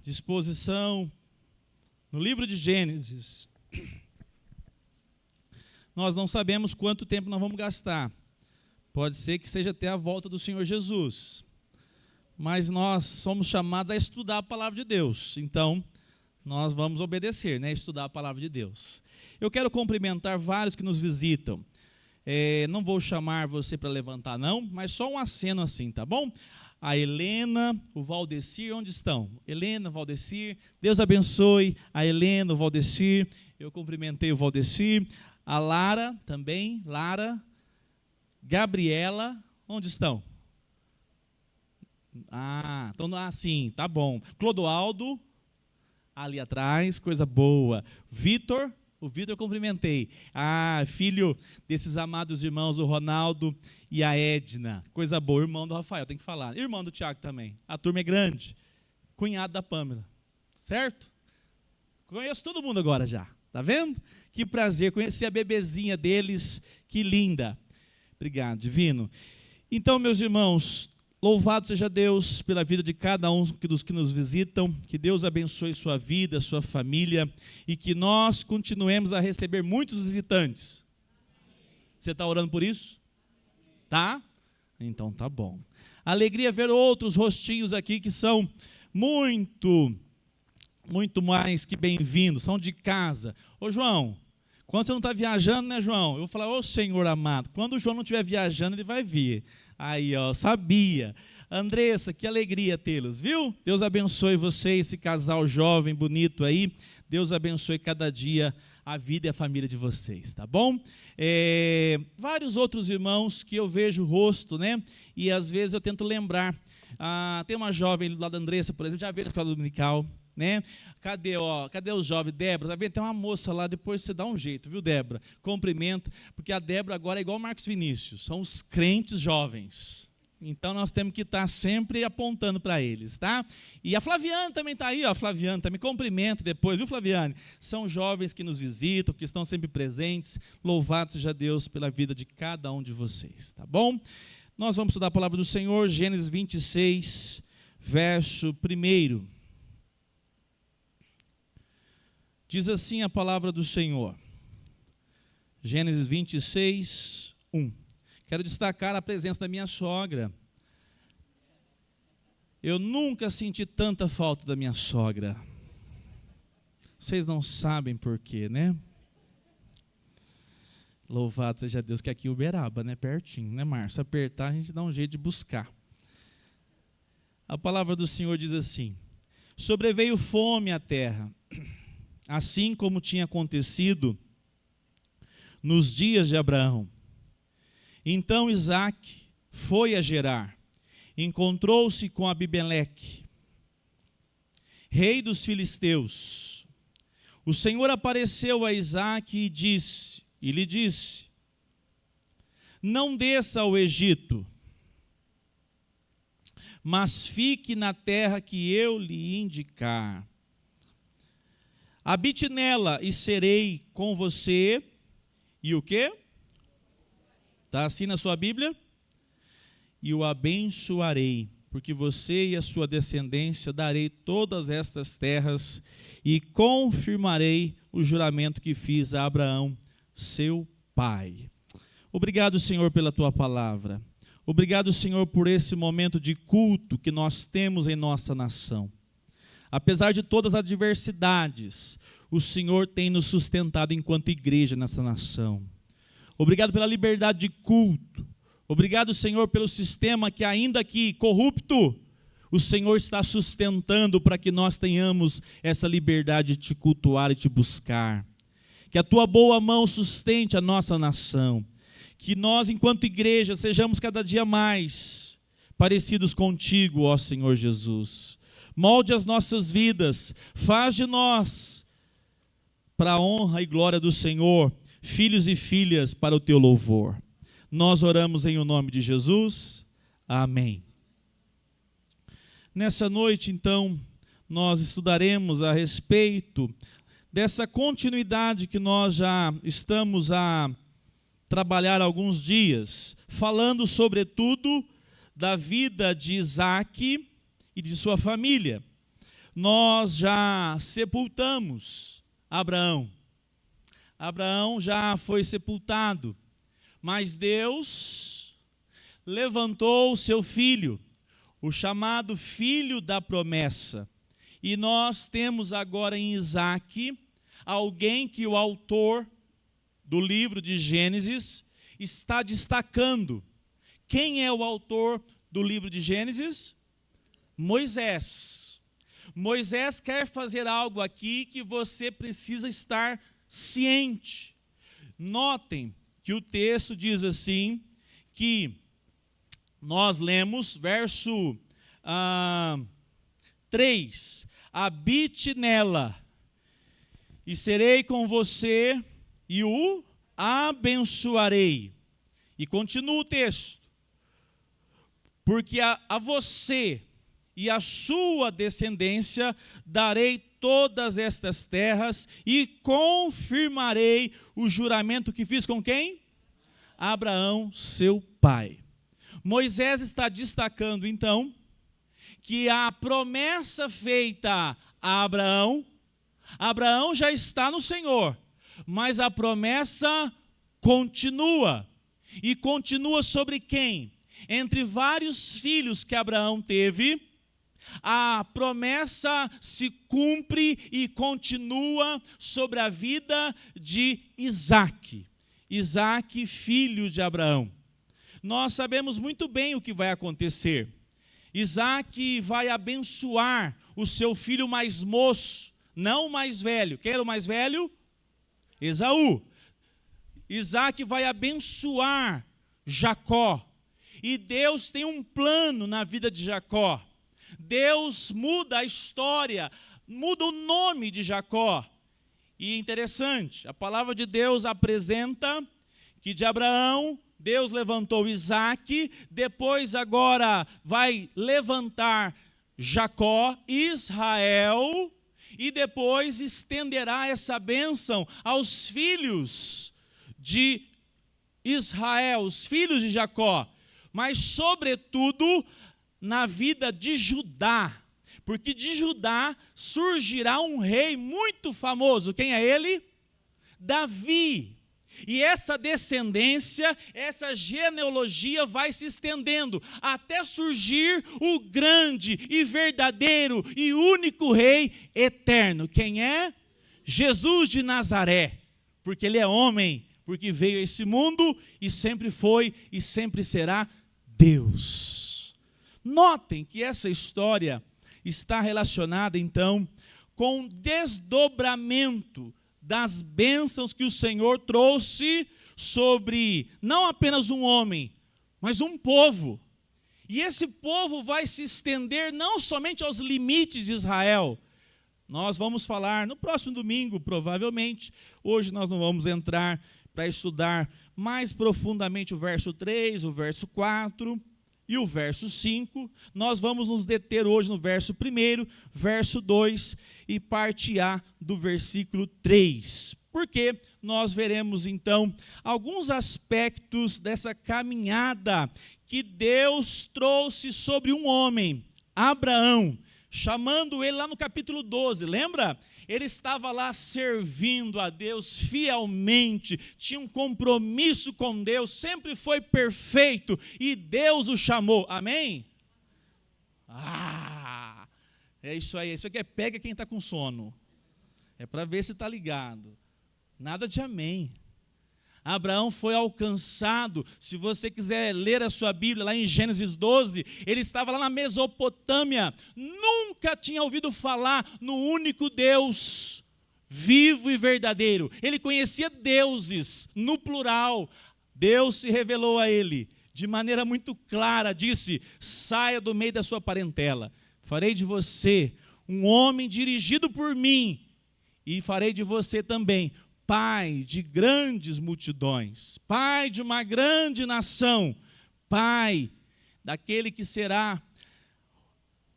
disposição no livro de Gênesis. Nós não sabemos quanto tempo nós vamos gastar. Pode ser que seja até a volta do Senhor Jesus. Mas nós somos chamados a estudar a palavra de Deus. Então, nós vamos obedecer, né? Estudar a palavra de Deus. Eu quero cumprimentar vários que nos visitam. Não vou chamar você para levantar, não, mas só um aceno assim, tá bom? A Helena, o Valdecir, onde estão? Helena, Valdecir, Deus abençoe a Helena, o Valdecir. Eu cumprimentei o Valdecir. A Lara também, Lara. Gabriela, onde estão? Sim, tá bom. Clodoaldo, ali atrás, coisa boa. Vitor, o Vitor eu cumprimentei. Filho desses amados irmãos, o Ronaldo e a Edna, coisa boa. Irmão do Rafael, tem que falar. Irmão do Tiago também. A turma é grande. Cunhado da Pâmela, certo? Conheço todo mundo agora já, tá vendo? Que prazer conhecer a bebezinha deles, que linda. Obrigado, divino. Então, meus irmãos, louvado seja Deus pela vida de cada um dos que nos visitam, que Deus abençoe sua vida, sua família, e que nós continuemos a receber muitos visitantes. Você está orando por isso? Tá? Então tá bom. Alegria ver outros rostinhos aqui que são muito mais que bem-vindos, são de casa. Ô João, quando você não está viajando, né, João? Eu vou falar, ô Senhor amado, quando o João não estiver viajando, ele vai vir. Aí, ó, sabia. Andressa, que alegria tê-los, viu? Deus abençoe você, esse casal jovem, bonito aí. Deus abençoe cada dia a vida e a família de vocês, tá bom? Vários outros irmãos que eu vejo o rosto, né? E às vezes eu tento lembrar. Tem uma jovem lá da Andressa, por exemplo, já veio na escola dominical, né? Cadê os jovens? Débora, tá vendo? Tem uma moça lá, depois você dá um jeito, viu, Débora? Cumprimenta, porque a Débora agora é igual o Marcos Vinícius, são os crentes jovens. Então nós temos que estar sempre apontando para eles, tá? E a Flaviane também está aí, ó, a Flaviane também cumprimenta depois, viu, Flaviane? São jovens que nos visitam, que estão sempre presentes. Louvado seja Deus pela vida de cada um de vocês, tá bom? Nós vamos estudar a palavra do Senhor, Gênesis 26, verso 1. Diz assim a palavra do Senhor, Gênesis 26, 1. Quero destacar a presença da minha sogra. Eu nunca senti tanta falta da minha sogra. Vocês não sabem por quê, né? Louvado seja Deus, que aqui em Uberaba, né? Pertinho, né, Márcio? Apertar, a gente dá um jeito de buscar. A palavra do Senhor diz assim: sobreveio fome à terra, assim como tinha acontecido nos dias de Abraão. Então Isaque foi a Gerar, encontrou-se com Abimeleque, rei dos filisteus. O Senhor apareceu a Isaque e lhe disse: não desça ao Egito, mas fique na terra que eu lhe indicar. Habite nela e serei com você. E o quê? Está assim na sua Bíblia? E o abençoarei, porque você e a sua descendência darei todas estas terras e confirmarei o juramento que fiz a Abraão, seu pai. Obrigado, Senhor, pela tua palavra. Obrigado, Senhor, por esse momento de culto que nós temos em nossa nação. Apesar de todas as adversidades, o Senhor tem nos sustentado enquanto igreja nessa nação. Obrigado pela liberdade de culto. Obrigado, Senhor, pelo sistema que ainda que corrupto, o Senhor está sustentando para que nós tenhamos essa liberdade de te cultuar e te buscar. Que a tua boa mão sustente a nossa nação. Que nós, enquanto igreja, sejamos cada dia mais parecidos contigo, ó Senhor Jesus. Molde as nossas vidas, faz de nós, para a honra e glória do Senhor, filhos e filhas para o teu louvor. Nós oramos em o nome de Jesus. Amém. Nessa noite, então, nós estudaremos a respeito dessa continuidade que nós já estamos a trabalhar há alguns dias, falando sobretudo da vida de Isaque e de sua família. nós já sepultamos Abraão. Abraão já foi sepultado, mas Deus levantou o seu filho, o chamado filho da promessa. E nós temos agora em Isaque alguém que o autor do livro de Gênesis está destacando. Quem é o autor do livro de Gênesis? Moisés. Moisés quer fazer algo aqui que você precisa estar ciente. Notem que o texto diz assim, que nós lemos, verso 3, habite nela, e serei com você, e o abençoarei. E continua o texto, porque a você e a sua descendência darei todas estas terras, e confirmarei o juramento que fiz com quem? Abraão, seu pai. Moisés está destacando, então, que a promessa feita a Abraão, Abraão já está no Senhor, mas a promessa continua. E continua sobre quem? Entre vários filhos que Abraão teve, a promessa se cumpre e continua sobre a vida de Isaque. Isaque, filho de Abraão. Nós sabemos muito bem o que vai acontecer. Isaque vai abençoar o seu filho mais moço, não o mais velho. Quem era o mais velho? Esaú. Isaque vai abençoar Jacó. E Deus tem um plano na vida de Jacó. Deus muda a história, muda o nome de Jacó. E interessante, a palavra de Deus apresenta que de Abraão, Deus levantou Isaque, depois agora vai levantar Jacó, Israel, e depois estenderá essa bênção aos filhos de Israel, os filhos de Jacó, mas sobretudo na vida de Judá, porque de Judá surgirá um rei muito famoso. Quem é ele? Davi. E essa descendência, essa genealogia vai se estendendo até surgir o grande e verdadeiro e único rei eterno. Quem é? Jesus de Nazaré, porque ele é homem, porque veio a esse mundo e sempre foi e sempre será Deus. Notem que essa história está relacionada então com o desdobramento das bênçãos que o Senhor trouxe sobre não apenas um homem, mas um povo. E esse povo vai se estender não somente aos limites de Israel. Nós vamos falar no próximo domingo, provavelmente. Hoje nós não vamos entrar para estudar mais profundamente o verso 3, o verso 4 e o verso 5. Nós vamos nos deter hoje no verso 1, verso 2 e parte A do versículo 3. Porque nós veremos então alguns aspectos dessa caminhada que Deus trouxe sobre um homem, Abraão, chamando ele lá no capítulo 12, lembra? Ele estava lá servindo a Deus fielmente, tinha um compromisso com Deus, sempre foi perfeito e Deus o chamou, amém? É isso aí, isso aqui pega quem está com sono, é para ver se está ligado, nada de amém. Abraão foi alcançado, se você quiser ler a sua Bíblia, lá em Gênesis 12, ele estava lá na Mesopotâmia, nunca tinha ouvido falar no único Deus, vivo e verdadeiro. Ele conhecia deuses, no plural. Deus se revelou a ele, de maneira muito clara, disse: saia do meio da sua parentela, farei de você um homem dirigido por mim, e farei de você também pai de grandes multidões, pai de uma grande nação, pai daquele que será,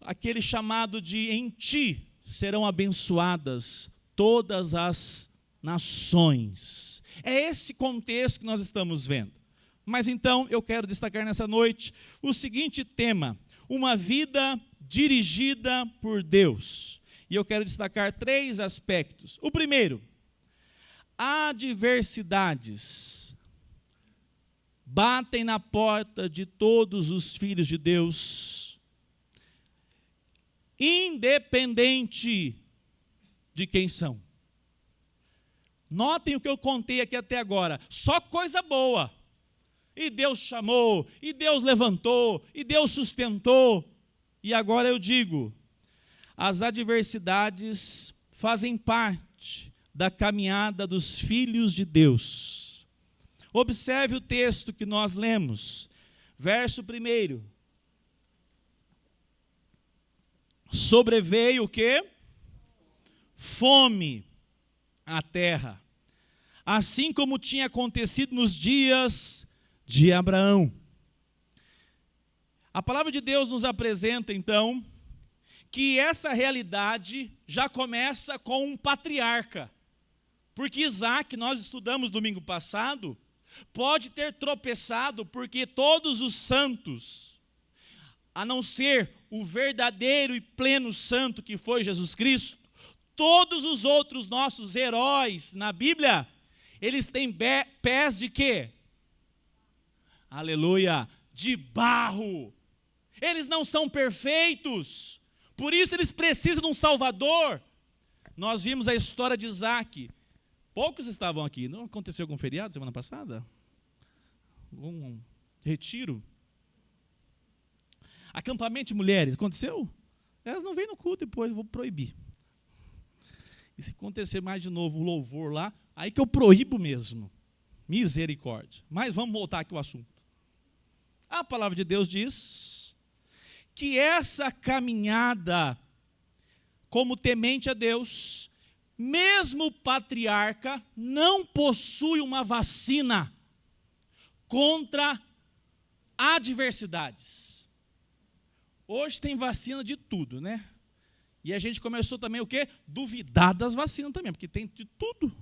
aquele chamado de em ti serão abençoadas todas as nações. É esse contexto que nós estamos vendo. Mas então eu quero destacar nessa noite o seguinte tema: uma vida dirigida por Deus. E eu quero destacar 3 aspectos. O primeiro, adversidades batem na porta de todos os filhos de Deus, independente de quem são. Notem o que eu contei aqui até agora, só coisa boa. E Deus chamou, e Deus levantou, e Deus sustentou. E agora eu digo, as adversidades fazem parte da caminhada dos filhos de Deus. Observe o texto que nós lemos, verso 1. Sobreveio o quê? Fome à terra, assim como tinha acontecido nos dias de Abraão. A palavra de Deus nos apresenta, então, que essa realidade já começa com um patriarca. Porque Isaac, nós estudamos domingo passado, pode ter tropeçado porque todos os santos, a não ser o verdadeiro e pleno santo que foi Jesus Cristo, todos os outros nossos heróis na Bíblia, eles têm pés de quê? Aleluia! De barro. Eles não são perfeitos, por isso eles precisam de um Salvador. Nós vimos a história de Isaac. Poucos estavam aqui. Não aconteceu algum feriado semana passada? Um retiro? Acampamento de mulheres, aconteceu? Elas não vêm no culto depois, eu vou proibir. E se acontecer mais de novo o louvor lá, aí que eu proíbo mesmo. Misericórdia. Mas vamos voltar aqui ao assunto. A palavra de Deus diz que essa caminhada como temente a Deus, mesmo o patriarca não possui uma vacina contra adversidades. Hoje tem vacina de tudo, né? E a gente começou também o quê? Duvidar das vacinas também, porque tem de tudo.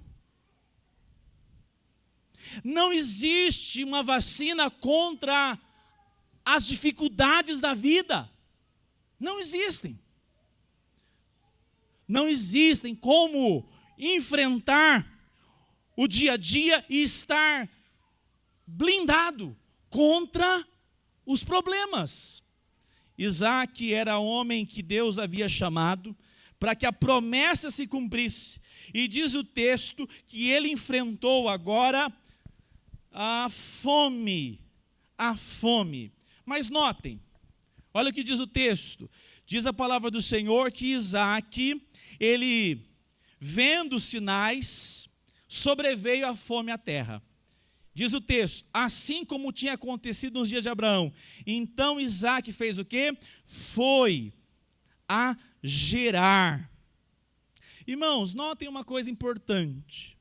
Não existe uma vacina contra as dificuldades da vida. Não existem. Não existem como enfrentar o dia a dia e estar blindado contra os problemas. Isaac era homem que Deus havia chamado para que a promessa se cumprisse. E diz o texto que ele enfrentou agora a fome. A fome. Mas notem, olha o que diz o texto. Diz a palavra do Senhor que Isaac, ele, vendo os sinais, sobreveio a fome à terra. Diz o texto, assim como tinha acontecido nos dias de Abraão. Então Isaac fez o quê? Foi a gerar. Irmãos, notem uma coisa importante.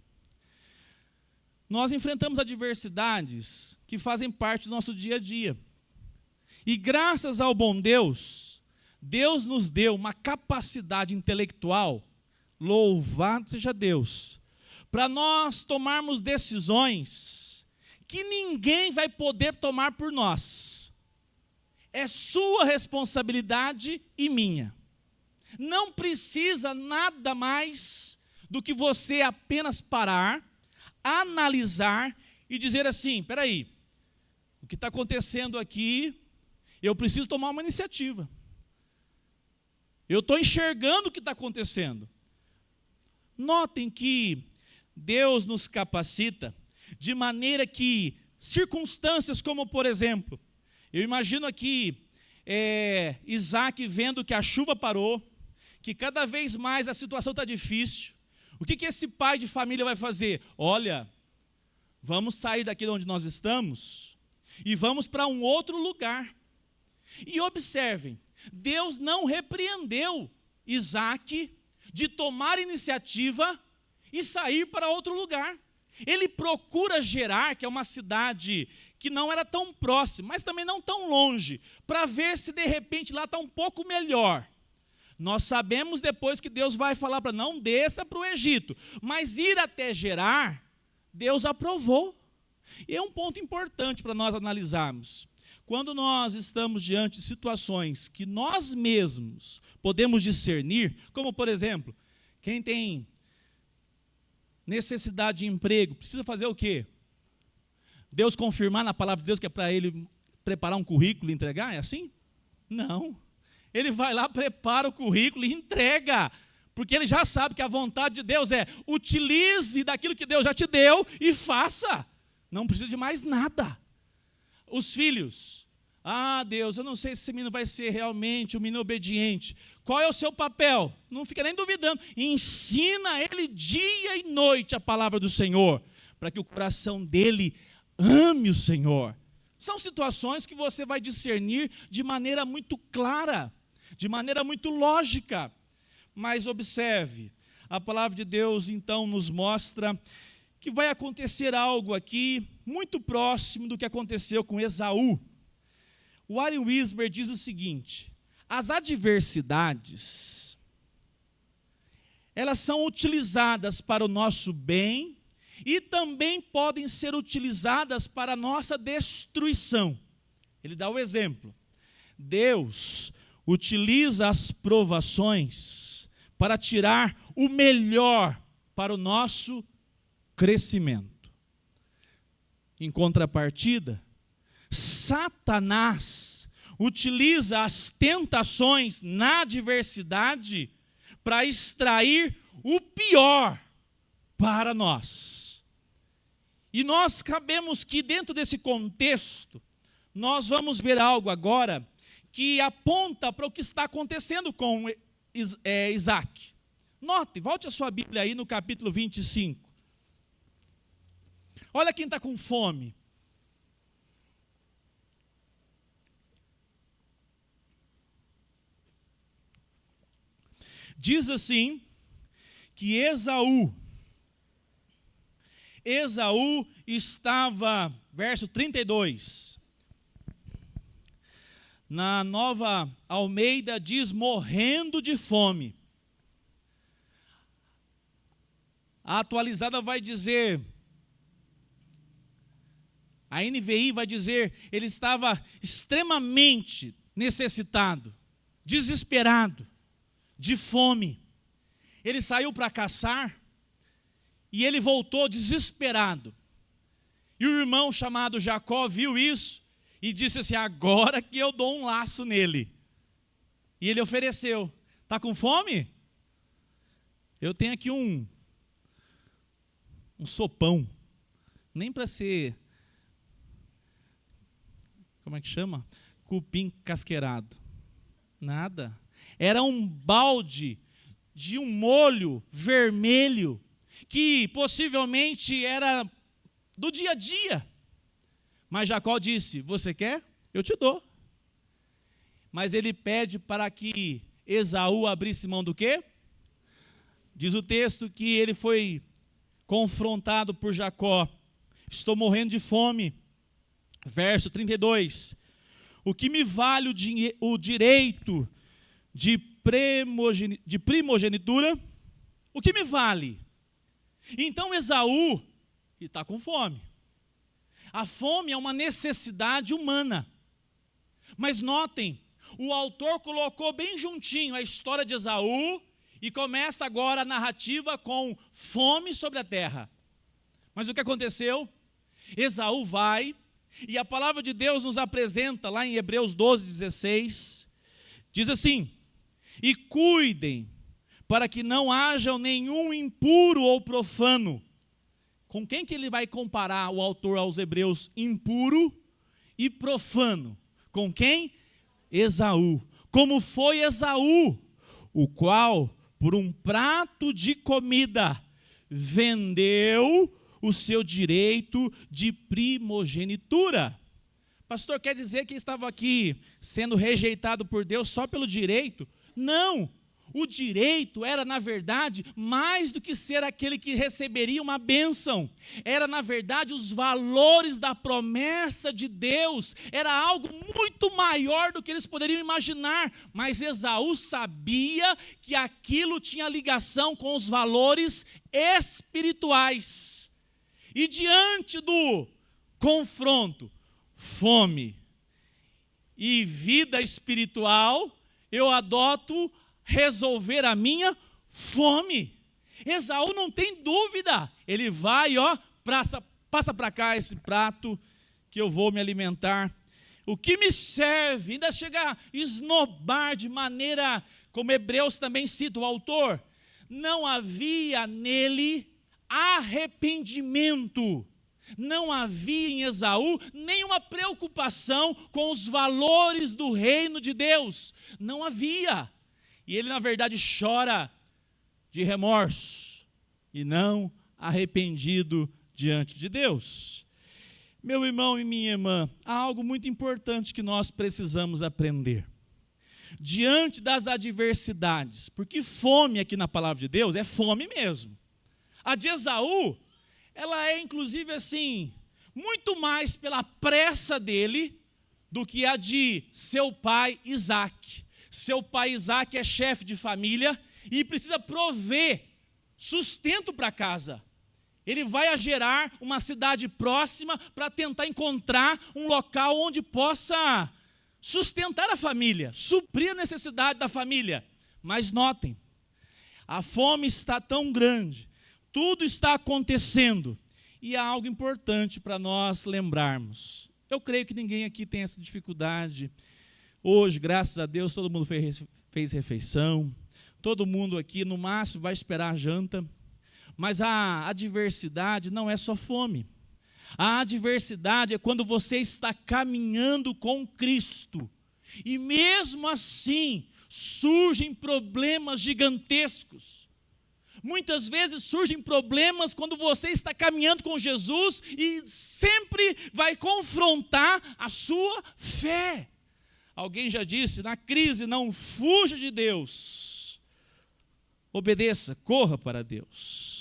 Nós enfrentamos adversidades que fazem parte do nosso dia a dia. E graças ao bom Deus, Deus nos deu uma capacidade intelectual, louvado seja Deus, para nós tomarmos decisões que ninguém vai poder tomar por nós. É sua responsabilidade e minha. Não precisa nada mais do que você apenas parar, analisar e dizer assim, espera aí, o que está acontecendo aqui, eu preciso tomar uma iniciativa. Eu estou enxergando o que está acontecendo. Notem que Deus nos capacita de maneira que circunstâncias como, por exemplo, eu imagino aqui Isaac vendo que a chuva parou, que cada vez mais a situação está difícil. O que esse pai de família vai fazer? Olha, vamos sair daqui de onde nós estamos e vamos para um outro lugar. E observem, Deus não repreendeu Isaac de tomar iniciativa e sair para outro lugar. Ele procura Gerar, que é uma cidade que não era tão próxima, mas também não tão longe, para ver se de repente lá está um pouco melhor. Nós sabemos depois que Deus vai falar para não desça para o Egito, mas ir até Gerar, Deus aprovou. E é um ponto importante para nós analisarmos. quando nós estamos diante de situações que nós mesmos podemos discernir, como por exemplo, quem tem necessidade de emprego, precisa fazer o quê? Deus confirmar na palavra de Deus que é para ele preparar um currículo e entregar? É assim? Não. Ele vai lá, prepara o currículo e entrega, porque ele já sabe que a vontade de Deus é: utilize daquilo que Deus já te deu e faça. Não precisa de mais nada. Os filhos: Deus, eu não sei se esse menino vai ser realmente um menino obediente. Qual é o seu papel? Não fica nem duvidando. Ensina ele dia e noite a palavra do Senhor, para que o coração dele ame o Senhor. São situações que você vai discernir de maneira muito clara, de maneira muito lógica. Mas observe, a palavra de Deus então nos mostra que vai acontecer algo aqui muito próximo do que aconteceu com Esaú. O Warren Wiersbe diz o seguinte: as adversidades, elas são utilizadas para o nosso bem e também podem ser utilizadas para a nossa destruição. Ele dá o exemplo: Deus utiliza as provações para tirar o melhor para o nosso crescimento. Em contrapartida, Satanás utiliza as tentações na adversidade para extrair o pior para nós. E nós sabemos que dentro desse contexto, nós vamos ver algo agora que aponta para o que está acontecendo com Isaac. Note, volte a sua Bíblia aí no capítulo 25. Olha quem está com fome. Diz assim, que Esaú estava, verso 32, na Nova Almeida diz: morrendo de fome. A atualizada vai dizer, a NVI vai dizer, ele estava extremamente necessitado, desesperado, de fome. Ele saiu para caçar e ele voltou desesperado. E o irmão chamado Jacó viu isso e disse assim: agora que eu dou um laço nele. E ele ofereceu: está com fome? Eu tenho aqui um sopão, nem para ser, como é que chama? Cupim casqueirado, nada. Era um balde de um molho vermelho, que possivelmente era do dia a dia. Mas Jacó disse: você quer? Eu te dou. Mas ele pede para que Esaú abrisse mão do quê? Diz o texto que ele foi confrontado por Jacó: estou morrendo de fome. Verso 32, o que me vale o direito de primogenitura? O que me vale? Então Esaú está com fome. A fome é uma necessidade humana. Mas notem, o autor colocou bem juntinho a história de Esaú e começa agora a narrativa com fome sobre a terra. Mas o que aconteceu? Esaú vai, e a palavra de Deus nos apresenta lá em Hebreus 12:16, diz assim: e cuidem para que não haja nenhum impuro ou profano. Com quem que ele vai comparar o autor aos Hebreus? Impuro e profano. Com quem? Esaú. Como foi Esaú, o qual, por um prato de comida, vendeu o seu direito de primogenitura. Pastor, quer dizer que estava aqui sendo rejeitado por Deus só pelo direito? Não, o direito era, na verdade, mais do que ser aquele que receberia uma bênção. Era, na verdade, os valores da promessa de Deus. Era algo muito maior do que eles poderiam imaginar. Mas Esaú sabia que aquilo tinha ligação com os valores espirituais. E diante do confronto, fome, e vida espiritual, eu adoto resolver a minha fome. Esaú não tem dúvida, ele vai, passa para cá esse prato que eu vou me alimentar. O que me serve? Ainda chega a esnobar de maneira, como Hebreus também cita o autor, não havia nele arrependimento. Não havia em Esaú nenhuma preocupação com os valores do reino de Deus. Não havia. E ele, na verdade, chora de remorso e não arrependido diante de Deus. Meu irmão e minha irmã, há algo muito importante que nós precisamos aprender. Diante das adversidades, porque fome aqui na palavra de Deus é fome mesmo. A de Esaú, ela é inclusive assim, muito mais pela pressa dele do que a de seu pai Isaque. Seu pai Isaque é chefe de família e precisa prover sustento para casa. Ele vai a Gerar, uma cidade próxima, para tentar encontrar um local onde possa sustentar a família, suprir a necessidade da família. Mas notem, a fome está tão grande, tudo está acontecendo, e há algo importante para nós lembrarmos. Eu creio que ninguém aqui tem essa dificuldade. Hoje, graças a Deus, todo mundo fez refeição, todo mundo aqui, no máximo, vai esperar a janta. Mas a adversidade não é só fome. A adversidade é quando você está caminhando com Cristo. E mesmo assim, surgem problemas gigantescos. Muitas vezes surgem problemas quando você está caminhando com Jesus e sempre vai confrontar a sua fé. Alguém já disse, na crise não fuja de Deus. Obedeça, corra para Deus.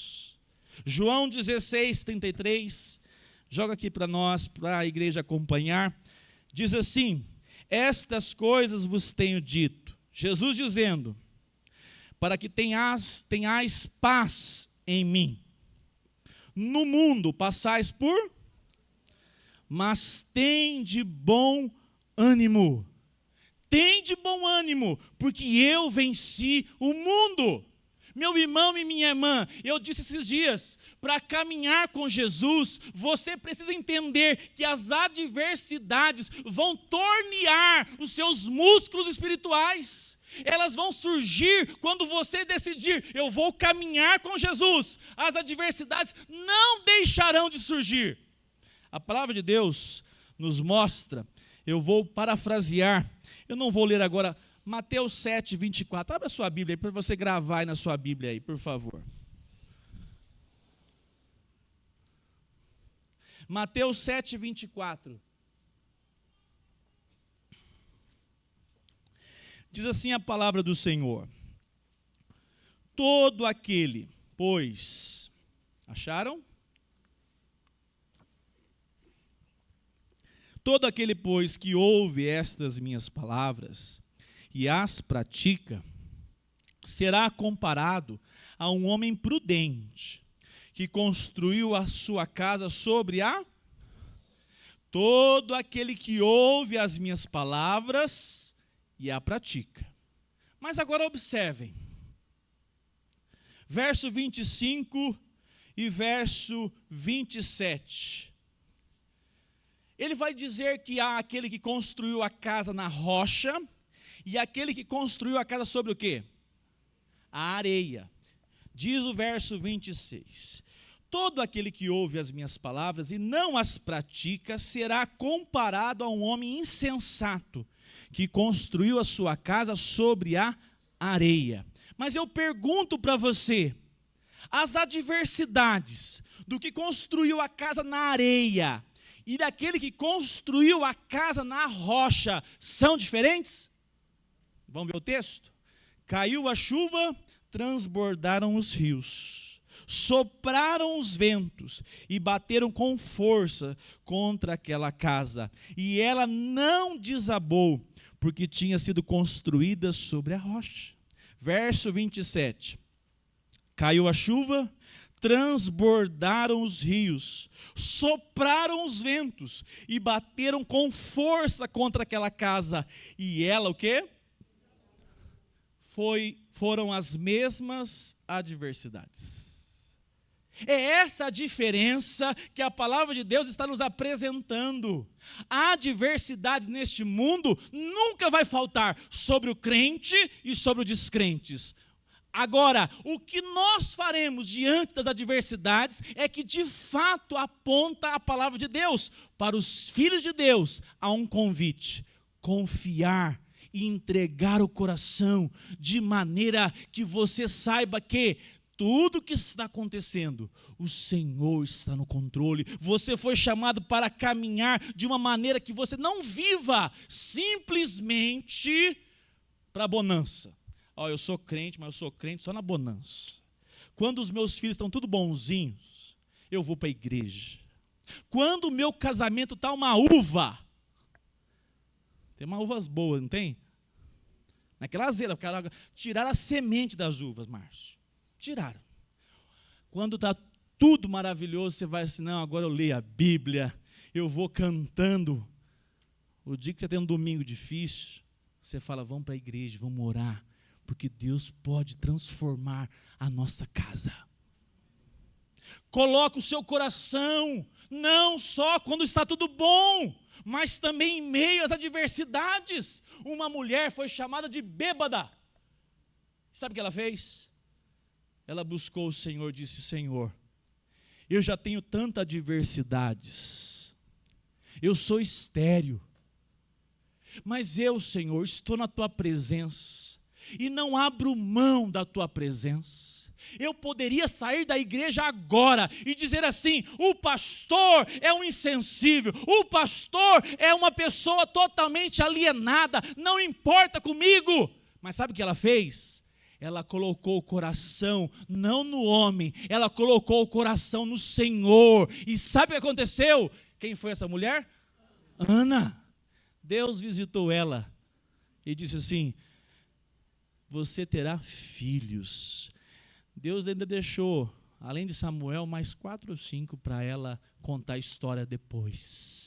João 16:33, joga aqui para nós, para a igreja acompanhar, diz assim: estas coisas vos tenho dito, Jesus dizendo, para que tenhais paz em mim. No mundo passais por, mas tende bom ânimo. Tende bom ânimo, porque eu venci o mundo. Meu irmão e minha irmã, eu disse esses dias, para caminhar com Jesus, você precisa entender que as adversidades vão tornear os seus músculos espirituais. Elas vão surgir quando você decidir, eu vou caminhar com Jesus. As adversidades não deixarão de surgir. A palavra de Deus nos mostra, eu vou parafrasear, eu não vou ler agora, Mateus 7:24, abra a sua Bíblia aí, para você gravar aí na sua Bíblia aí, por favor. Mateus 7:24. Diz assim a palavra do Senhor: todo aquele, pois, acharam? Todo aquele, pois, que ouve estas minhas palavras e as pratica, será comparado a um homem prudente, que construiu a sua casa sobre a... Todo aquele que ouve as minhas palavras e a pratica. Mas agora observem, verso 25 e verso 27. Ele vai dizer que há aquele que construiu a casa na rocha, e aquele que construiu a casa sobre o quê? A areia. Diz o verso 26. Todo aquele que ouve as minhas palavras e não as pratica, será comparado a um homem insensato, que construiu a sua casa sobre a areia. Mas eu pergunto para você, as adversidades do que construiu a casa na areia e daquele que construiu a casa na rocha são diferentes? Vamos ver o texto? Caiu a chuva, transbordaram os rios, sopraram os ventos e bateram com força contra aquela casa. E ela não desabou, porque tinha sido construída sobre a rocha. Verso 27. Caiu a chuva, transbordaram os rios, sopraram os ventos e bateram com força contra aquela casa. E ela, o quê? Foram as mesmas adversidades. É essa a diferença que a palavra de Deus está nos apresentando. A adversidade neste mundo nunca vai faltar sobre o crente e sobre os descrentes. Agora, o que nós faremos diante das adversidades é que de fato aponta a palavra de Deus. Para os filhos de Deus há um convite: confiar e entregar o coração, de maneira que você saiba que tudo que está acontecendo, o Senhor está no controle. Você foi chamado para caminhar de uma maneira que você não viva simplesmente para a bonança. Eu sou crente, mas eu sou crente só na bonança. Quando os meus filhos estão tudo bonzinhos, eu vou para a igreja. Quando o meu casamento está uma uva, tem umas uvas boas, não tem? Naquela azeira, tiraram a semente das uvas, Márcio. Tiraram. Quando está tudo maravilhoso, você vai assim: não, agora eu leio a Bíblia, eu vou cantando. O dia que você tem um domingo difícil, você fala: vamos para a igreja, vamos orar, porque Deus pode transformar a nossa casa. Coloca o seu coração, não só quando está tudo bom, mas também em meio às adversidades. Uma mulher foi chamada de bêbada. Sabe o que ela fez? Ela buscou o Senhor e disse: Senhor, eu já tenho tantas adversidades, eu sou estéril, mas eu, Senhor, estou na Tua presença, e não abro mão da Tua presença. Eu poderia sair da igreja agora e dizer assim: o pastor é um insensível, o pastor é uma pessoa totalmente alienada, não importa comigo. Mas sabe o que ela fez? Ela colocou o coração não no homem, ela colocou o coração no Senhor. E sabe o que aconteceu? Quem foi essa mulher? Ana. Deus visitou ela e disse assim: você terá filhos. Deus ainda deixou, além de Samuel, mais 4 ou 5 para ela contar a história depois.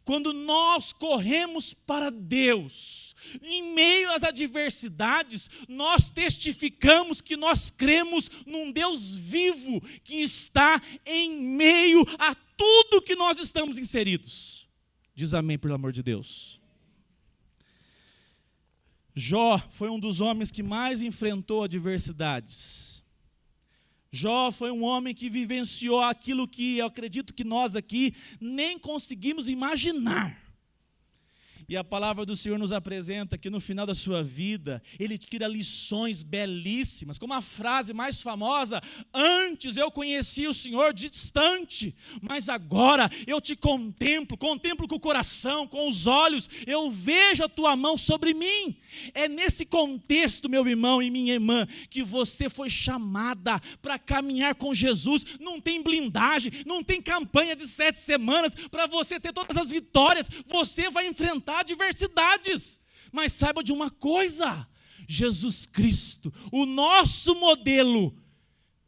Quando nós corremos para Deus, em meio às adversidades, nós testificamos que nós cremos num Deus vivo, que está em meio a tudo que nós estamos inseridos. Diz amém, pelo amor de Deus. Jó foi um dos homens que mais enfrentou adversidades. Jó foi um homem que vivenciou aquilo que eu acredito que nós aqui nem conseguimos imaginar. E a palavra do Senhor nos apresenta que no final da sua vida, ele tira lições belíssimas, como a frase mais famosa: antes eu conhecia o Senhor distante, mas agora eu te contemplo com o coração, com os olhos, eu vejo a tua mão sobre mim. É nesse contexto, meu irmão e minha irmã, que você foi chamada para caminhar com Jesus. Não tem blindagem, não tem campanha de 7 semanas para você ter todas as vitórias. Você vai enfrentar adversidades, mas saiba de uma coisa: Jesus Cristo, o nosso modelo,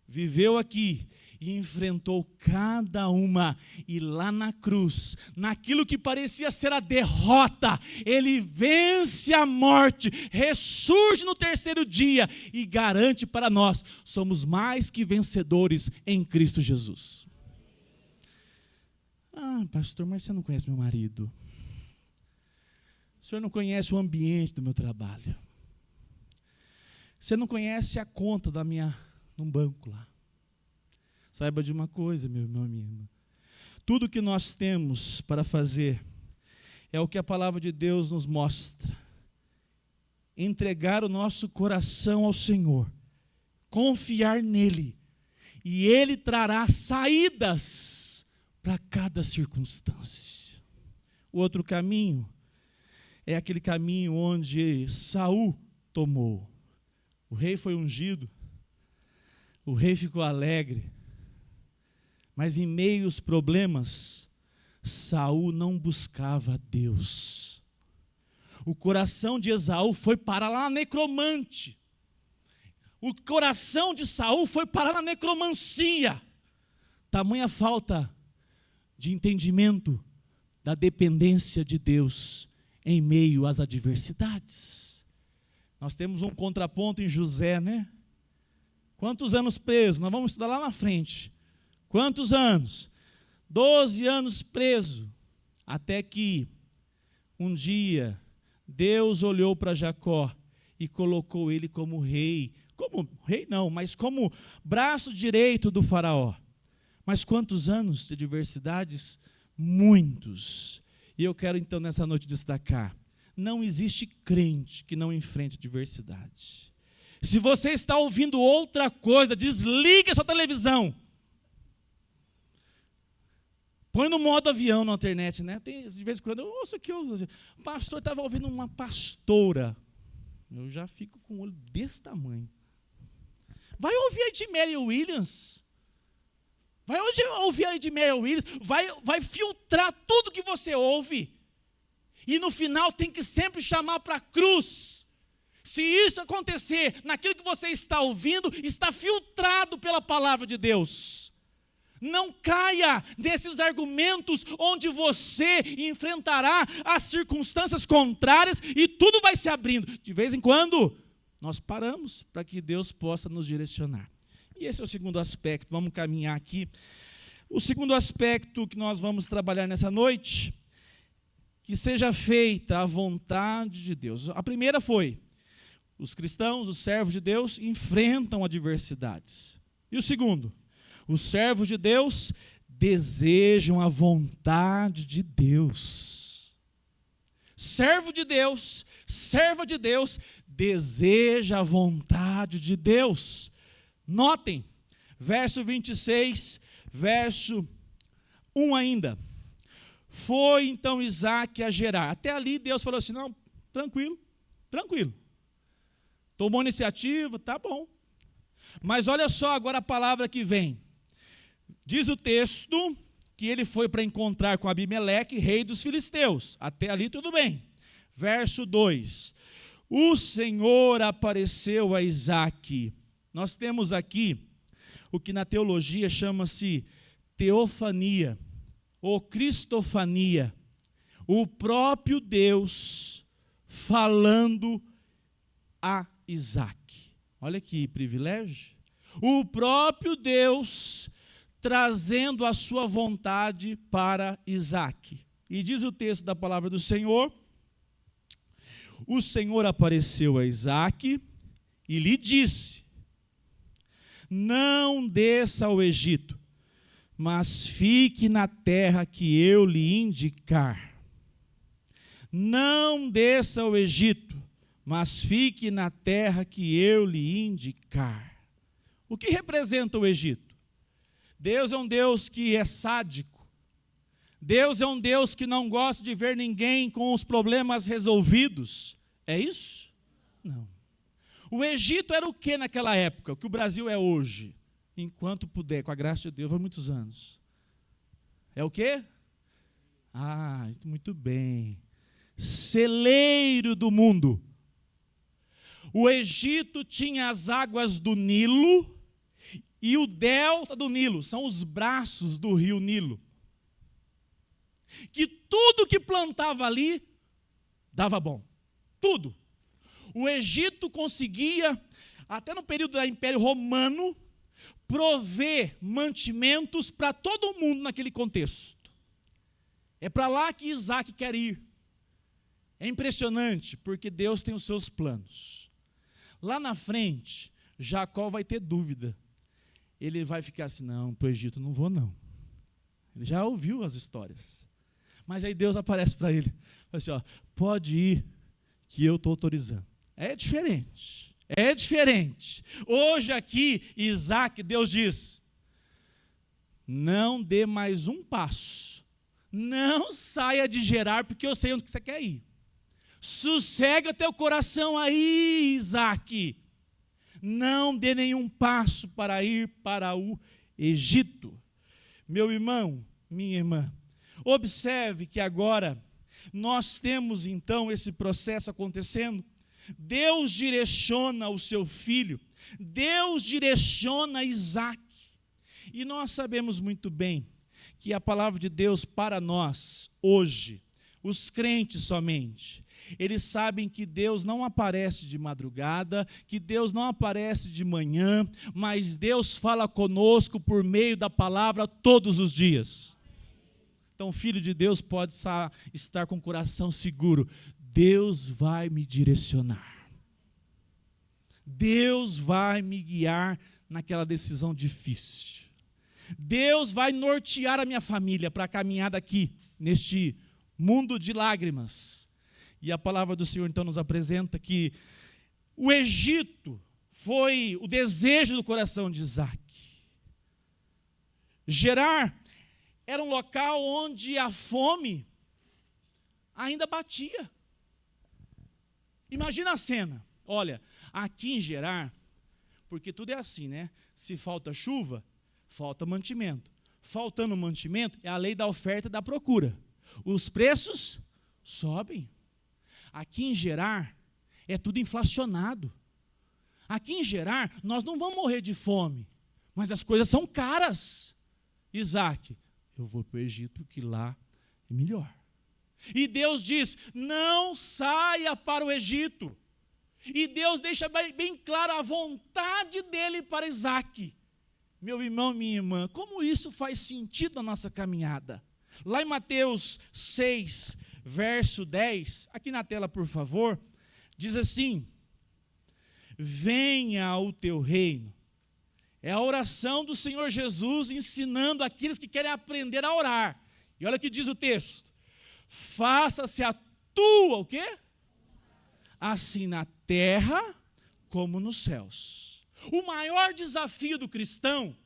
viveu aqui e enfrentou cada uma, e lá na cruz, naquilo que parecia ser a derrota, ele vence a morte, ressurge no 3º dia e garante para nós: somos mais que vencedores em Cristo Jesus. Pastor, mas você não conhece meu marido. O senhor não conhece o ambiente do meu trabalho. Você não conhece a conta num banco lá. Saiba de uma coisa, meu irmão e minha irmã. Tudo que nós temos para fazer é o que a palavra de Deus nos mostra. Entregar o nosso coração ao Senhor. Confiar nele. E Ele trará saídas para cada circunstância. O outro caminho é aquele caminho onde Saul tomou. O rei foi ungido, o rei ficou alegre, mas em meio aos problemas, Saul não buscava a Deus. O coração de Esaú foi para lá necromante. O coração de Saul foi parar na necromancia. Tamanha falta de entendimento da dependência de Deus em meio às adversidades. Nós temos um contraponto em José, né? Quantos anos preso? Nós vamos estudar lá na frente. Quantos anos? 12 anos preso, até que um dia Deus olhou para Jacó e colocou ele como rei não, mas como braço direito do faraó. Mas quantos anos de adversidades? Muitos. E eu quero então nessa noite destacar, não existe crente que não enfrente adversidade. Se você está ouvindo outra coisa, desligue a sua televisão. Põe no modo avião na internet, né? De vez em quando eu ouço aqui, o pastor estava ouvindo uma pastora. Eu já fico com o olho desse tamanho. Vai ouvir a Edmary Williams. Vai ouvir a Edmary Williams. Vai filtrar tudo que você ouve. E no final tem que sempre chamar para a cruz. Se isso acontecer, naquilo que você está ouvindo, está filtrado pela palavra de Deus. Não caia nesses argumentos onde você enfrentará as circunstâncias contrárias e tudo vai se abrindo. De vez em quando, nós paramos para que Deus possa nos direcionar. E esse é o segundo aspecto, vamos caminhar aqui. O segundo aspecto que nós vamos trabalhar nessa noite, que seja feita a vontade de Deus. A primeira foi, os cristãos, os servos de Deus, enfrentam adversidades. E o segundo, os servos de Deus desejam a vontade de Deus. Servo de Deus, serva de Deus, deseja a vontade de Deus. Notem, verso 26, verso 1 ainda. Foi então Isaque a Gerar. Até ali Deus falou assim, não, tranquilo. Tomou iniciativa, tá bom. Mas olha só agora a palavra que vem. Diz o texto que ele foi para encontrar com Abimeleque, rei dos filisteus. Até ali tudo bem. Verso 2. O Senhor apareceu a Isaque. Nós temos aqui o que na teologia chama-se teofania ou cristofania. O próprio Deus falando a Isaque. Olha que privilégio. O próprio Deus trazendo a sua vontade para Isaque. E diz o texto da palavra do Senhor, o Senhor apareceu a Isaque e lhe disse, não desça ao Egito, mas fique na terra que eu lhe indicar. Não desça ao Egito, mas fique na terra que eu lhe indicar. O que representa o Egito? Deus é um Deus que é sádico. Deus é um Deus que não gosta de ver ninguém com os problemas resolvidos. É isso? Não. O Egito era o que naquela época? O que o Brasil é hoje? Enquanto puder, com a graça de Deus, há muitos anos. É o quê? Muito bem. Celeiro do mundo. O Egito tinha as águas do Nilo e o delta do Nilo, são os braços do rio Nilo. Que tudo que plantava ali, dava bom. Tudo. O Egito conseguia, até no período do Império Romano, prover mantimentos para todo mundo naquele contexto. É para lá que Isaque quer ir. É impressionante, porque Deus tem os seus planos. Lá na frente, Jacó vai ter dúvida. Ele vai ficar assim, não, para o Egito não vou não. Ele já ouviu as histórias. Mas aí Deus aparece para ele. Fala assim, pode ir, que eu estou autorizando. É diferente. É diferente. Hoje aqui, Isaque, Deus diz, não dê mais um passo. Não saia de Gerar, porque eu sei onde que você quer ir. Sossega teu coração aí, Isaque. Não dê nenhum passo para ir para o Egito. Meu irmão, minha irmã, observe que agora nós temos então esse processo acontecendo. Deus direciona o seu filho Deus direciona Isaac. E nós sabemos muito bem que a palavra de Deus para nós, hoje, os crentes somente, eles sabem que Deus não aparece de madrugada, que Deus não aparece de manhã, mas Deus fala conosco por meio da palavra todos os dias. Então, o filho de Deus pode estar com o coração seguro. Deus vai me direcionar. Deus vai me guiar naquela decisão difícil. Deus vai nortear a minha família para caminhar daqui, neste mundo de lágrimas. E a palavra do Senhor então nos apresenta que o Egito foi o desejo do coração de Isaac. Gerar era um local onde a fome ainda batia. Imagina a cena. Olha, aqui em Gerar, porque tudo é assim, né? Se falta chuva, falta mantimento. Faltando mantimento, é a lei da oferta e da procura. Os preços sobem. Aqui em Gerar, é tudo inflacionado. Aqui em Gerar, nós não vamos morrer de fome, mas as coisas são caras. Isaac, eu vou para o Egito porque lá é melhor. E Deus diz, não saia para o Egito. E Deus deixa bem claro a vontade dele para Isaac. Meu irmão, minha irmã, como isso faz sentido na nossa caminhada? Lá em Mateus 6, verso 10, aqui na tela, por favor, diz assim, venha o teu reino. É a oração do Senhor Jesus ensinando aqueles que querem aprender a orar. E olha o que diz o texto. Faça-se a tua, o quê? Assim na terra como nos céus. O maior desafio do cristão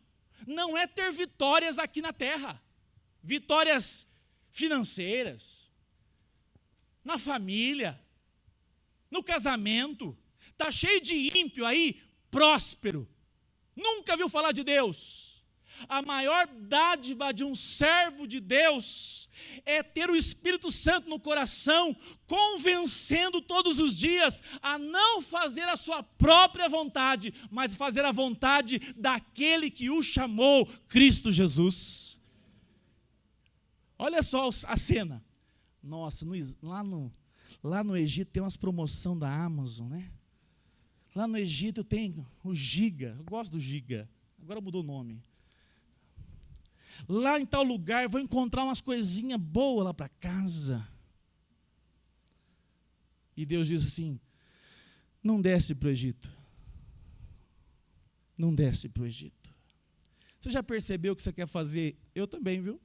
não é ter vitórias aqui na terra. Vitórias financeiras, na família, no casamento. Está cheio de ímpio aí, próspero. Nunca viu falar de Deus. A maior dádiva de um servo de Deus é ter o Espírito Santo no coração, convencendo todos os dias a não fazer a sua própria vontade, mas fazer a vontade daquele que o chamou, Cristo Jesus. Olha só a cena. Nossa, lá no Egito tem umas promoções da Amazon, né? Lá no Egito tem o Giga, eu gosto do Giga, agora mudou o nome. Lá em tal lugar, vou encontrar umas coisinhas boas lá para casa. E Deus diz assim, não desce para o Egito. Não desce para o Egito. Você já percebeu o que você quer fazer? Eu também, viu?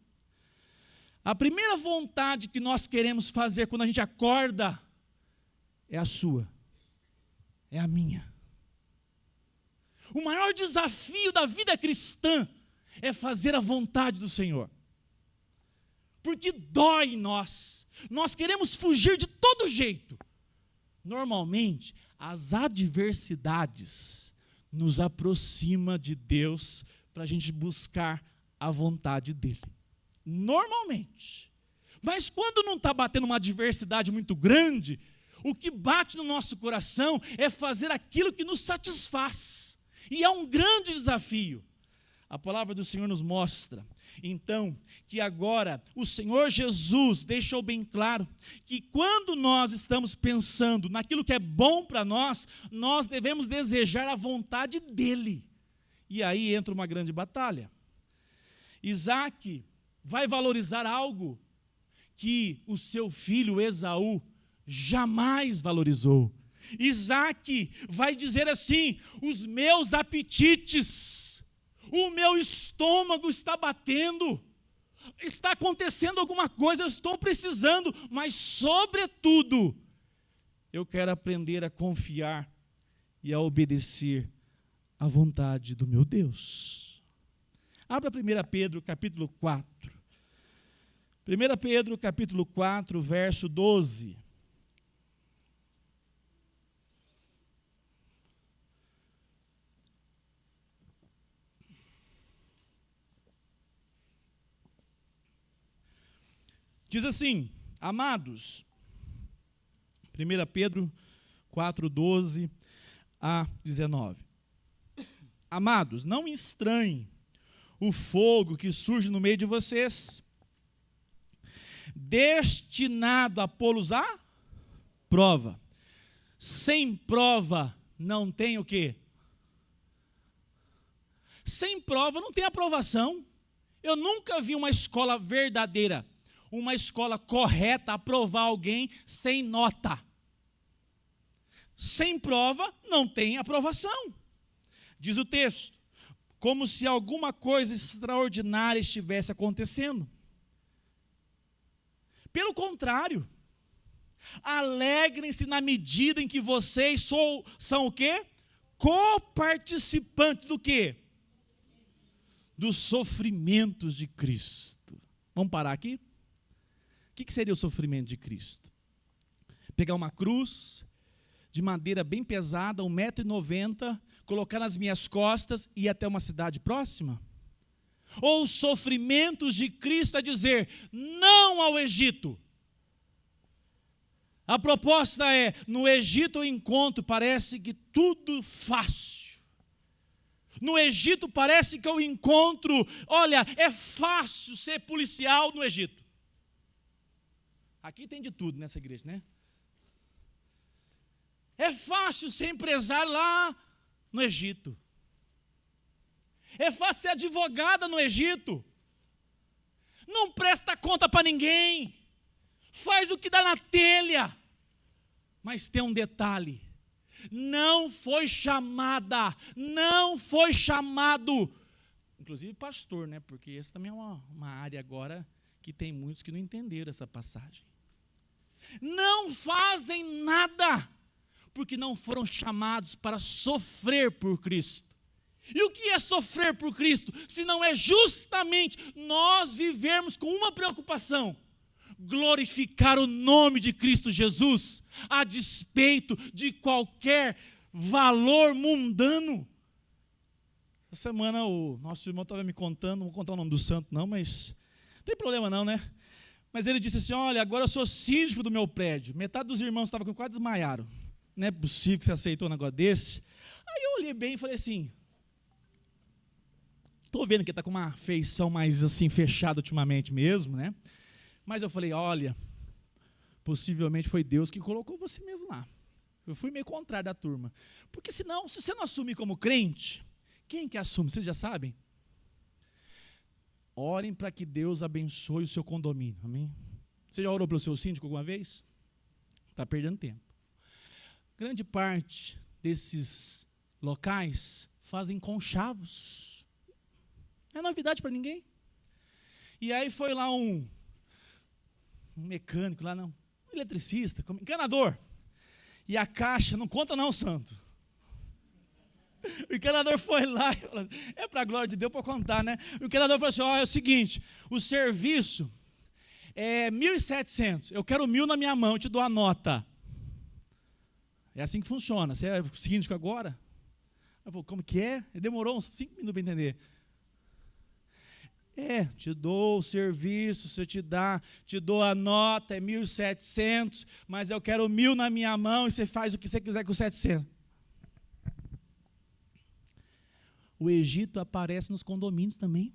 A primeira vontade que nós queremos fazer quando a gente acorda é a sua. É a minha. O maior desafio da vida cristã é fazer a vontade do Senhor. Porque dói em nós. Nós queremos fugir de todo jeito. Normalmente, as adversidades nos aproximam de Deus para a gente buscar a vontade dEle. Normalmente. Mas quando não está batendo uma adversidade muito grande, o que bate no nosso coração é fazer aquilo que nos satisfaz. E é um grande desafio. A palavra do Senhor nos mostra, então, que agora o Senhor Jesus deixou bem claro que quando nós estamos pensando naquilo que é bom para nós, nós devemos desejar a vontade dEle. E aí entra uma grande batalha. Isaac vai valorizar algo que o seu filho Esaú jamais valorizou. Isaac vai dizer assim, os meus apetites, o meu estômago está batendo, está acontecendo alguma coisa, eu estou precisando, mas sobretudo, eu quero aprender a confiar e a obedecer à vontade do meu Deus. Abra 1 Pedro capítulo 4. 1 Pedro capítulo 4, verso 12. Diz assim, amados, 1 Pedro 4, 12 a 19. Amados, não estranhem o fogo que surge no meio de vocês, destinado a pô-los à prova. Sem prova não tem o quê? Sem prova não tem aprovação. Eu nunca vi uma escola verdadeira, uma escola correta, aprovar alguém sem nota. Sem prova não tem aprovação. Diz o texto, como se alguma coisa extraordinária estivesse acontecendo. Pelo contrário, alegrem-se na medida em que vocês são o quê? Coparticipantes do quê? Dos sofrimentos de Cristo. Vamos parar aqui? O que seria o sofrimento de Cristo? Pegar uma cruz de madeira bem pesada, 1,90 m, colocar nas minhas costas e ir até uma cidade próxima? Ou os sofrimentos de Cristo é dizer, não ao Egito. A proposta é, no Egito eu encontro, parece que tudo fácil. No Egito parece que eu encontro, olha, é fácil ser policial no Egito. Aqui tem de tudo nessa igreja, né? É fácil ser empresário lá no Egito. É fácil ser advogada no Egito. Não presta conta para ninguém. Faz o que dá na telha. Mas tem um detalhe. Não foi chamada, não foi chamado. Inclusive pastor, né? Porque essa também é uma área agora que tem muitos que não entenderam essa passagem. Não fazem nada, porque não foram chamados para sofrer por Cristo. E o que é sofrer por Cristo? Se não é justamente nós vivermos com uma preocupação: glorificar o nome de Cristo Jesus, a despeito de qualquer valor mundano. Essa semana o nosso irmão estava me contando, não vou contar o nome do santo não, mas não tem problema não, né? Mas ele disse assim, olha, agora eu sou síndico do meu prédio. Metade dos irmãos estavam quase desmaiaram. Não é possível que você aceitou um negócio desse. Aí eu olhei bem e falei assim, estou vendo que ele está com uma feição mais assim fechada ultimamente mesmo, né? Mas eu falei, olha, possivelmente foi Deus que colocou você mesmo lá. Eu fui meio contrário da turma. Porque senão, se você não assumir como crente, quem que assume? Vocês já sabem? Orem para que Deus abençoe o seu condomínio, amém? Você já orou pelo seu síndico alguma vez? Está perdendo tempo. Grande parte desses locais fazem conchavos. Não é novidade para ninguém. E aí foi lá um mecânico lá, não, um eletricista, encanador. E a caixa, não conta não, santo. O encanador foi lá, e falou assim, é para a glória de Deus para contar, né? O encanador falou assim, ó, é o seguinte, o serviço é 1.700, eu quero 1.000 na minha mão, eu te dou a nota. É assim que funciona, você é síndico agora? Eu falei, como que é? Demorou uns 5 minutos para entender. Te dou o serviço, se eu te dou a nota, é 1.700, mas eu quero 1.000 na minha mão e você faz o que você quiser com 700. O Egito aparece nos condomínios também.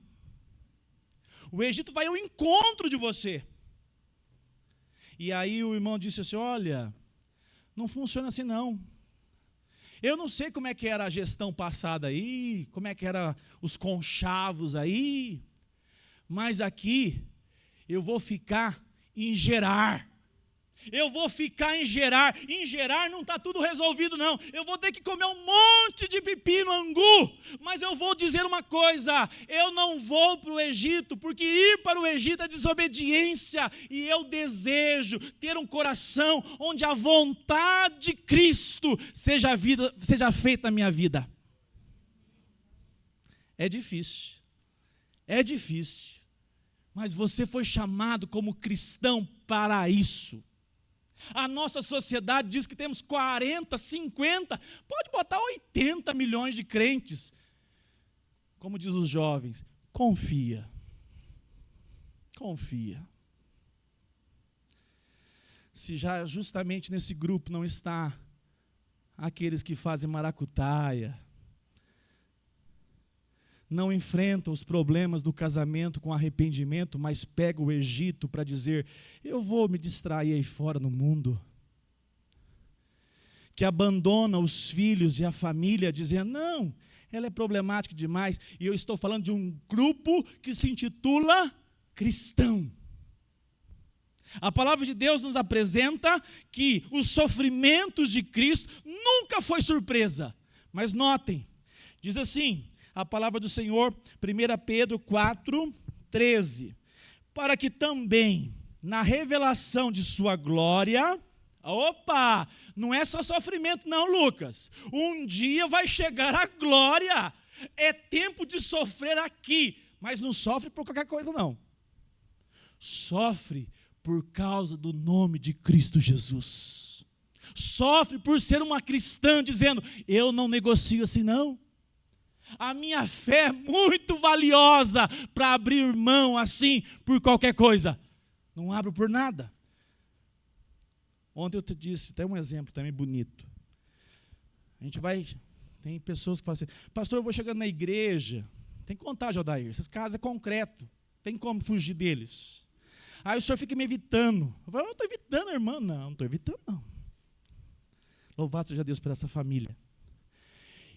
O Egito vai ao encontro de você. E aí o irmão disse assim, olha, não funciona assim não. Eu não sei como é que era a gestão passada aí, como é que era os conchavos aí, mas aqui eu vou ficar em Gerar. Eu vou ficar em Gerar. Em Gerar não está tudo resolvido não. Eu vou ter que comer um monte de pepino, angu. Mas eu vou dizer uma coisa. Eu não vou para o Egito, porque ir para o Egito é desobediência. E eu desejo ter um coração onde a vontade de Cristo seja feita na minha vida. É difícil. É difícil. Mas você foi chamado como cristão para isso. A nossa sociedade diz que temos 40, 50, pode botar 80 milhões de crentes. Como diz os jovens, confia. Confia. Se já justamente nesse grupo não está aqueles que fazem maracutaia, não enfrenta os problemas do casamento com arrependimento, mas pega o Egito para dizer, eu vou me distrair aí fora no mundo. Que abandona os filhos e a família dizendo, não, ela é problemática demais. E eu estou falando de um grupo que se intitula cristão. A palavra de Deus nos apresenta que os sofrimentos de Cristo nunca foi surpresa. Mas notem, diz assim, a palavra do Senhor, 1 Pedro 4, 13. Para que também, na revelação de sua glória, opa, não é só sofrimento não, Lucas. Um dia vai chegar a glória. É tempo de sofrer aqui, mas não sofre por qualquer coisa não. Sofre por causa do nome de Cristo Jesus. Sofre por ser uma cristã, dizendo, eu não negocio assim não. A minha fé é muito valiosa para abrir mão assim por qualquer coisa. Não abro por nada. Ontem eu te disse, tem um exemplo também bonito. A gente vai, tem pessoas que falam assim, pastor, eu vou chegando na igreja, tem que contar, Jodair, esses casos é concreto, tem como fugir deles. Aí o senhor fica me evitando. Eu falo, eu estou evitando, irmã. Não estou evitando, não. Louvado seja Deus por essa família.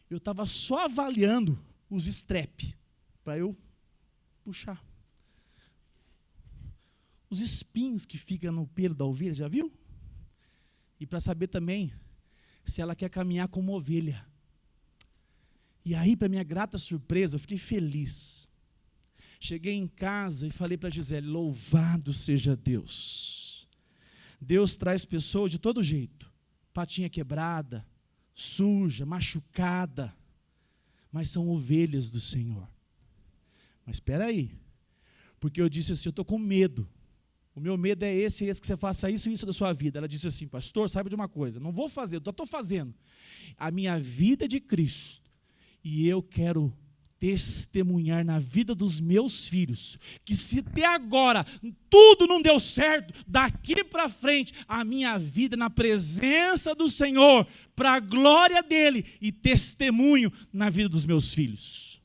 Eu estava só avaliando os strep, para eu puxar. Os espinhos que ficam no pelo da ovelha, já viu? E para saber também se ela quer caminhar como ovelha. E aí, para minha grata surpresa, eu fiquei feliz. Cheguei em casa e falei para a Gisele, louvado seja Deus. Deus traz pessoas de todo jeito, patinha quebrada, suja, machucada, mas são ovelhas do Senhor. Mas espera aí, porque eu disse assim, eu estou com medo. O meu medo é esse que você faça isso e isso da sua vida. Ela disse assim, pastor, saiba de uma coisa, não vou fazer, eu estou fazendo. A minha vida é de Cristo, e eu quero testemunhar na vida dos meus filhos, que se até agora tudo não deu certo, daqui para frente, a minha vida na presença do Senhor, para a glória dEle, e testemunho na vida dos meus filhos.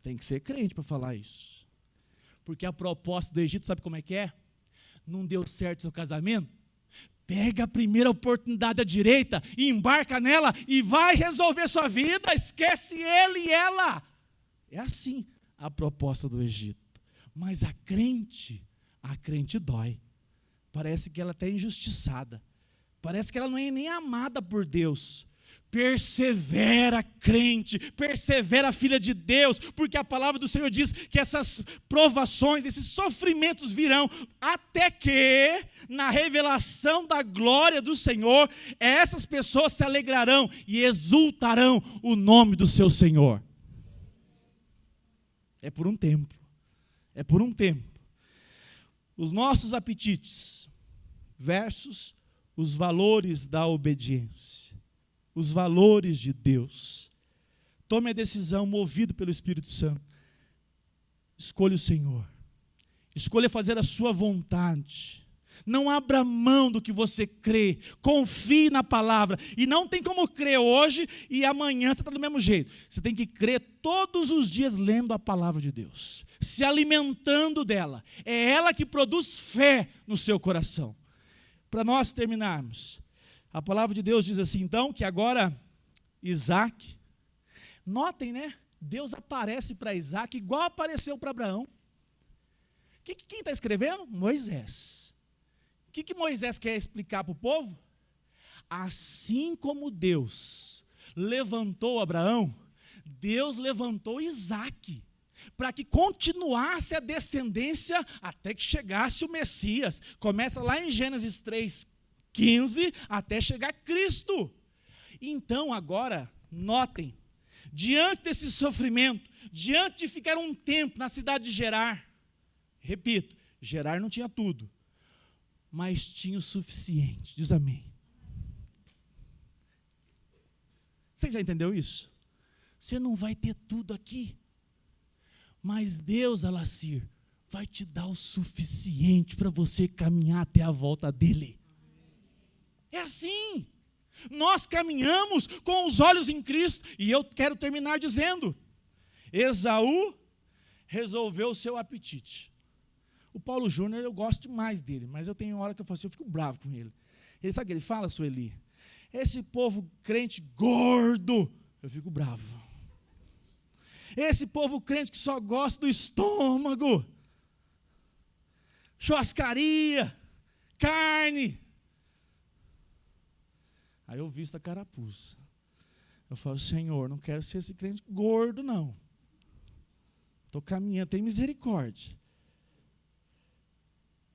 Tem que ser crente para falar isso. Porque a proposta do Egito, sabe como é que é? Não deu certo seu casamento? Pega a primeira oportunidade à direita e embarca nela e vai resolver sua vida, esquece ele e ela. É assim a proposta do Egito. Mas a crente dói. Parece que ela está injustiçada. Parece que ela não é nem amada por Deus. Persevera, crente, persevera, filha de Deus, porque a palavra do Senhor diz que essas provações, esses sofrimentos virão, até que, na revelação da glória do Senhor, essas pessoas se alegrarão e exultarão o nome do seu Senhor. É por um tempo, é por um tempo. Os nossos apetites versus os valores da obediência. Os valores de Deus. Tome a decisão movido pelo Espírito Santo. Escolha o Senhor. Escolha fazer a sua vontade. Não abra mão do que você crê. Confie na palavra. E não tem como crer hoje e amanhã você está do mesmo jeito. Você tem que crer todos os dias lendo a palavra de Deus. Se alimentando dela. É ela que produz fé no seu coração. Para nós terminarmos. A palavra de Deus diz assim, então, que agora Isaac, notem, né? Deus aparece para Isaac igual apareceu para Abraão. Quem está escrevendo? Moisés. O que Moisés quer explicar para o povo? Assim como Deus levantou Abraão, Deus levantou Isaac, para que continuasse a descendência até que chegasse o Messias. Começa lá em Gênesis 3:15, até chegar Cristo. Então agora, notem, diante desse sofrimento, diante de ficar um tempo na cidade de Gerar, repito, Gerar não tinha tudo, mas tinha o suficiente, diz amém. Você já entendeu isso? Você não vai ter tudo aqui, mas Deus, Alacir, vai te dar o suficiente para você caminhar até a volta dEle. É assim, nós caminhamos com os olhos em Cristo, e eu quero terminar dizendo, Esaú resolveu o seu apetite. O Paulo Júnior, eu gosto demais dele, mas eu tenho hora que eu falo assim, eu fico bravo com ele. Ele sabe o que ele fala, Sueli? Esse povo crente gordo, eu fico bravo. Esse povo crente que só gosta do estômago, churrascaria, carne. Aí eu visto a carapuça. Eu falo, Senhor, não quero ser esse crente gordo, não. Estou caminhando, tem misericórdia.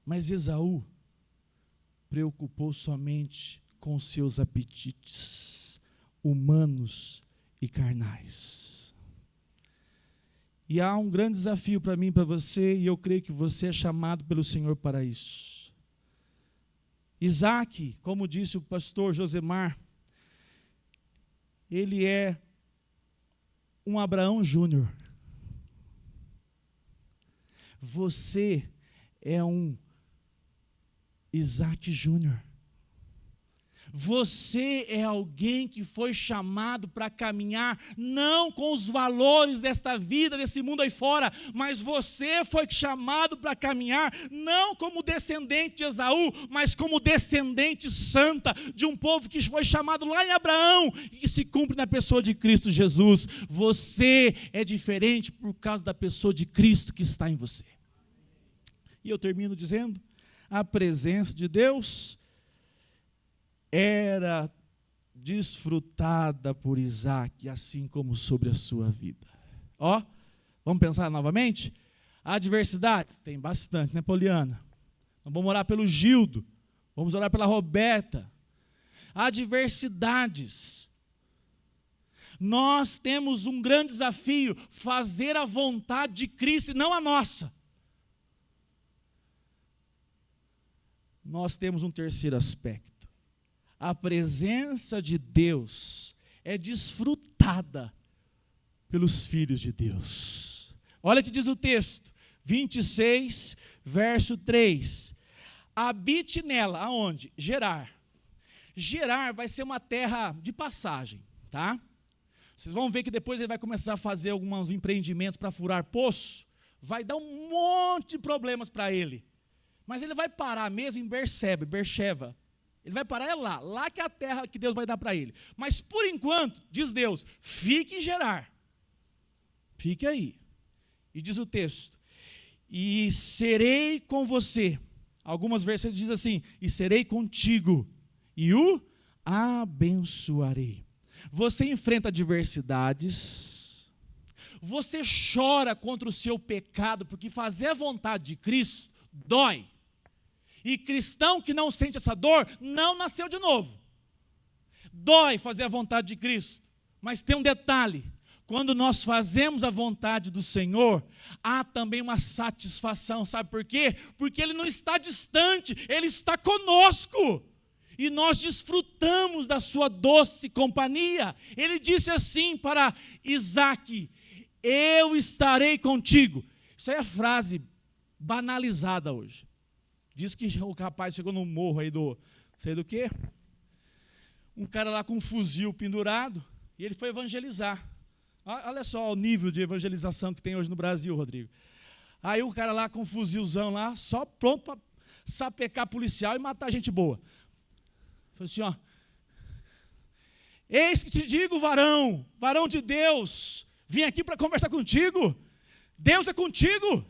Mas Esaú preocupou somente com seus apetites humanos e carnais. E há um grande desafio para mim e para você, e eu creio que você é chamado pelo Senhor para isso. Isaac, como disse o pastor Josemar, ele é um Abraão Júnior. Você é um Isaac Júnior. Você é alguém que foi chamado para caminhar, não com os valores desta vida, desse mundo aí fora, mas você foi chamado para caminhar, não como descendente de Esaú, mas como descendente santa, de um povo que foi chamado lá em Abraão, e que se cumpre na pessoa de Cristo Jesus. Você é diferente por causa da pessoa de Cristo que está em você. E eu termino dizendo, a presença de Deus era desfrutada por Isaac, assim como sobre a sua vida. Ó, vamos pensar novamente? Adversidades? Tem bastante, né, Poliana? Então, vamos orar pelo Gildo, vamos orar pela Roberta. Adversidades. Nós temos um grande desafio, fazer a vontade de Cristo e não a nossa. Nós temos um terceiro aspecto. A presença de Deus é desfrutada pelos filhos de Deus. Olha o que diz o texto, 26, verso 3. Habite nela, aonde? Gerar. Gerar vai ser uma terra de passagem, tá? Vocês vão ver que depois ele vai começar a fazer alguns empreendimentos para furar poço. Vai dar um monte de problemas para ele. Mas ele vai parar mesmo em Beersheba. Ele vai parar lá que é a terra que Deus vai dar para ele. Mas por enquanto, diz Deus, fique em Gerar. Fique aí. E diz o texto, e serei com você. Algumas versões dizem assim, e serei contigo, e o abençoarei. Você enfrenta adversidades, você chora contra o seu pecado, porque fazer a vontade de Cristo dói. E cristão que não sente essa dor, não nasceu de novo. Dói fazer a vontade de Cristo. Mas tem um detalhe, quando nós fazemos a vontade do Senhor, há também uma satisfação, sabe por quê? Porque Ele não está distante, Ele está conosco. E nós desfrutamos da sua doce companhia. Ele disse assim para Isaac, eu estarei contigo. Isso aí é frase banalizada hoje. Diz que o rapaz chegou no morro aí sei do quê? Um cara lá com um fuzil pendurado, e ele foi evangelizar. Olha só o nível de evangelização que tem hoje no Brasil, Rodrigo. Aí o cara lá com um fuzilzão lá, só pronto para sapecar policial e matar gente boa. Falei assim, ó, eis que te digo, varão de Deus, vim aqui para conversar contigo, Deus é contigo.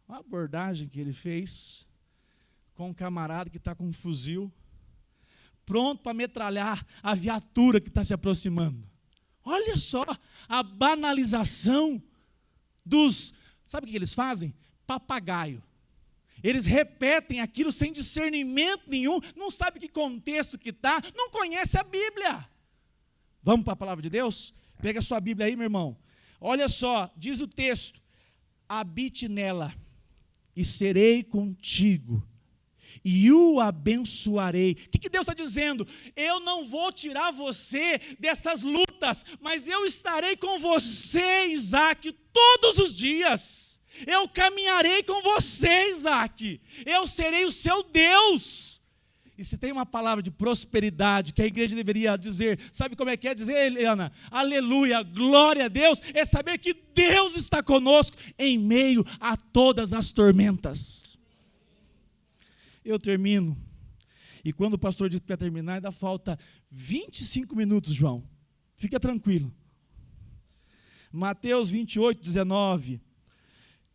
A abordagem que ele fez com um camarada que está com um fuzil, pronto para metralhar a viatura que está se aproximando. Olha só a banalização dos... Sabe o que eles fazem? Papagaio. Eles repetem aquilo sem discernimento nenhum, não sabe que contexto que está, não conhece a Bíblia. Vamos para a palavra de Deus? Pega a sua Bíblia aí, meu irmão. Olha só, diz o texto, habite nela, e serei contigo, e o abençoarei. O que Deus está dizendo? Eu não vou tirar você dessas lutas, mas eu estarei com você, Isaac, todos os dias. Eu caminharei com você, Isaac. Eu serei o seu Deus. E se tem uma palavra de prosperidade que a igreja deveria dizer, sabe como é que é dizer, Eliana? Aleluia, glória a Deus, é saber que Deus está conosco em meio a todas as tormentas. Eu termino. E quando o pastor diz que vai terminar, ainda falta 25 minutos, João. Fica tranquilo. Mateus 28, 19.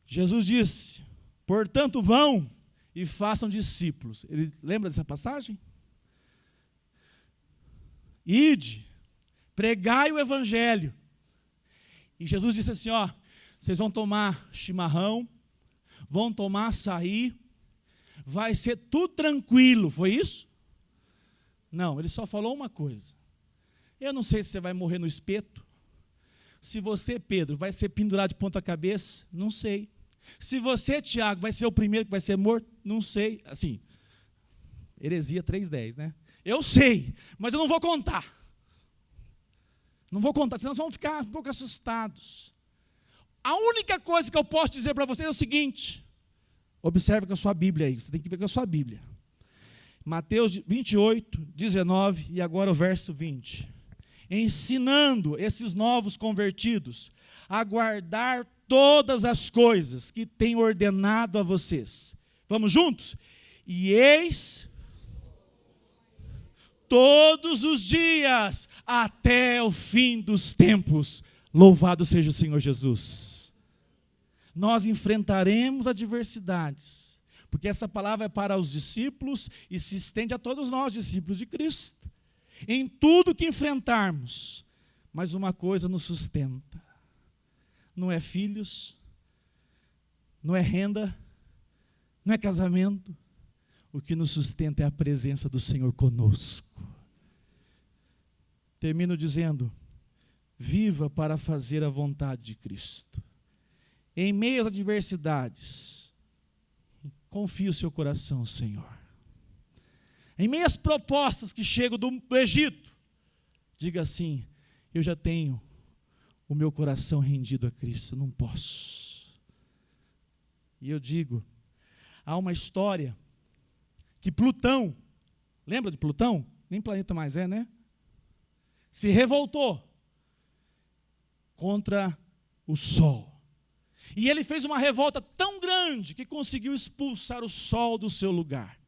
Jesus disse, portanto vão e façam discípulos. Ele lembra dessa passagem? Ide, pregai o evangelho. E Jesus disse assim, ó, vocês vão tomar chimarrão, vão tomar açaí, vai ser tudo tranquilo, foi isso? Não, ele só falou uma coisa. Eu não sei se você vai morrer no espeto. Se você, Pedro, vai ser pendurado de ponta cabeça, não sei. Se você, Tiago, vai ser o primeiro que vai ser morto, não sei. Assim, heresia 3:10, né? Eu sei, mas eu não vou contar. Não vou contar, senão vocês vão ficar um pouco assustados. A única coisa que eu posso dizer para vocês é o seguinte, observe com a sua Bíblia aí, você tem que ver com a sua Bíblia. Mateus 28, 19 e agora o verso 20. Ensinando esses novos convertidos a guardar todas as coisas que tenho ordenado a vocês. Vamos juntos? E eis todos os dias até o fim dos tempos. Louvado seja o Senhor Jesus. Nós enfrentaremos adversidades, porque essa palavra é para os discípulos e se estende a todos nós, discípulos de Cristo. Em tudo que enfrentarmos, mas uma coisa nos sustenta. Não é filhos, não é renda, não é casamento. O que nos sustenta é a presença do Senhor conosco. Termino dizendo, viva para fazer a vontade de Cristo. Em meio às adversidades, confie o seu coração, Senhor. Em meio às propostas que chegam do Egito, diga assim, eu já tenho o meu coração rendido a Cristo, não posso. E eu digo, há uma história que Plutão, lembra de Plutão? Nem planeta mais é, né? Se revoltou contra o Sol. E ele fez uma revolta tão grande que conseguiu expulsar o Sol do seu lugar.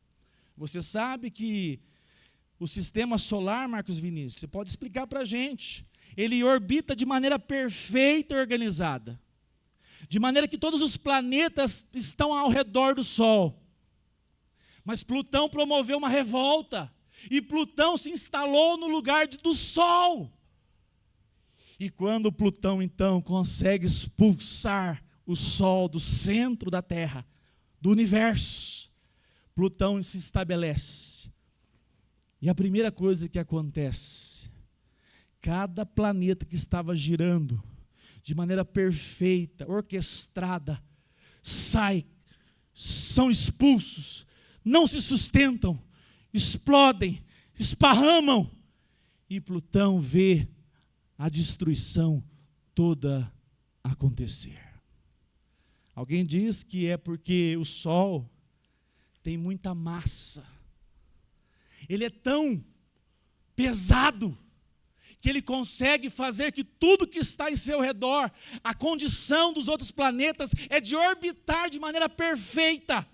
Você sabe que o sistema solar, Marcos Vinícius, você pode explicar para a gente, ele orbita de maneira perfeita e organizada, de maneira que todos os planetas estão ao redor do Sol. Mas Plutão promoveu uma revolta, e Plutão se instalou no lugar do Sol. E quando Plutão, então, consegue expulsar o Sol do centro da Terra, do universo, Plutão se estabelece. E a primeira coisa que acontece, cada planeta que estava girando de maneira perfeita, orquestrada, sai, são expulsos, não se sustentam, explodem, esparramam, e Plutão vê a destruição toda acontecer. Alguém diz que é porque o Sol tem muita massa. Ele é tão pesado que ele consegue fazer que tudo que está em seu redor, a condição dos outros planetas é de orbitar de maneira perfeita,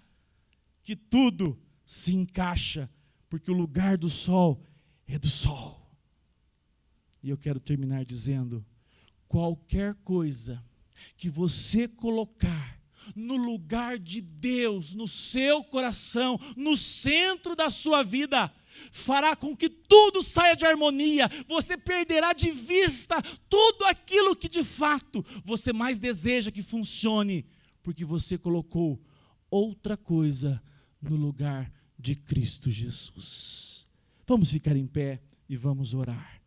que tudo se encaixa, porque o lugar do Sol é do Sol. E eu quero terminar dizendo, qualquer coisa que você colocar no lugar de Deus, no seu coração, no centro da sua vida, fará com que tudo saia de harmonia, você perderá de vista tudo aquilo que de fato você mais deseja que funcione, porque você colocou outra coisa no lugar de Cristo Jesus. Vamos ficar em pé e vamos orar.